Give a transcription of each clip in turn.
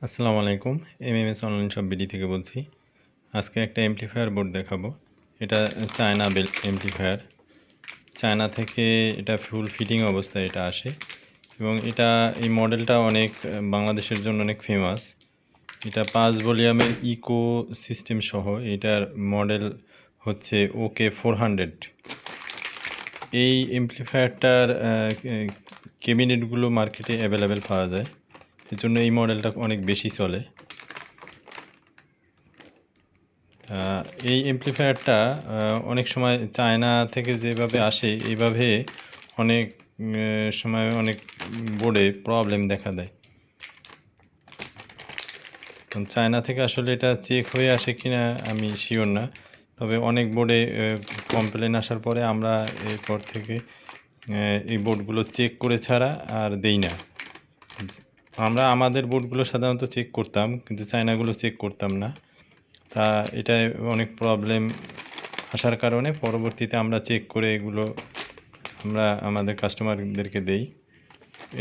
আসসালামু আলাইকুম। MMS online shop BD থেকে বলছি। আজকে একটা এমপ্লিফায়ার বোর্ড দেখাবো। এটা চায়না বেল এমপ্লিফায়ার। চায়না থেকে এটা ফুল ফিটিং অবস্থায় এটা আসে এবং এই মডেলটা অনেক বাংলাদেশের জন্য অনেক ফেমাস। এটা 5 ভলিউমের ইকো সিস্টেম সহ এটার মডেল হচ্ছে OK400। এই এমপ্লিফায়ারটার ক্যাবিনেটগুলো মার্কেটে অ্যাভেলেবেল পাওয়া যায়, এজন্য এই মডেলটা অনেক বেশি চলে। এই এমপ্লিফায়ারটা অনেক সময় চায়না থেকে যেভাবে আসে এইভাবে অনেক সময় অনেক বোর্ডে প্রবলেম দেখা দেয়। চায়না থেকে আসলে এটা চেক হয়ে আসে কিনা আমি শিওর না, তবে অনেক বোর্ডে কমপ্লেন আসার পরে আমরা এরপর থেকে এই বোর্ডগুলো চেক করে ছাড়া আর দেই না। আমরা আমাদের বোর্ডগুলো সাধারণত চেক করতাম, কিন্তু চায়নাগুলো চেক করতাম না। তা এটায় অনেক প্রবলেম আসার কারণে পরবর্তীতে আমরা চেক করে এগুলো আমরা আমাদের কাস্টমারদেরকে দেই।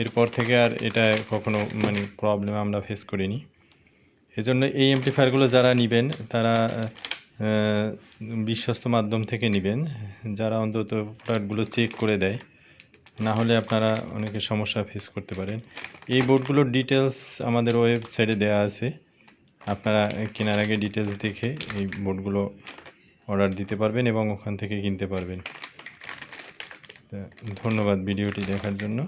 এরপর থেকে আর এটা কখনো প্রবলেম আমরা ফেস করিনি। এজন্য এই এমপ্লিফায়ারগুলো যারা নেবেন তারা বিশ্বস্ত মাধ্যম থেকে নেবেন, যারা অন্তত প্রোডাক্টগুলো চেক করে দেয়। না হলে আপনারা অনেকের সমস্যা ফেস করতে পারেন। এই বোর্ডগুলোর ডিটেলস আমাদের ওয়েবসাইটে দেওয়া আছে, আপনারা কেনার আগে ডিটেলস দেখে এই বোর্ডগুলো অর্ডার দিতে পারবেন এবং ওখান থেকে কিনতে পারবেন। ধন্যবাদ ভিডিওটি দেখার জন্য।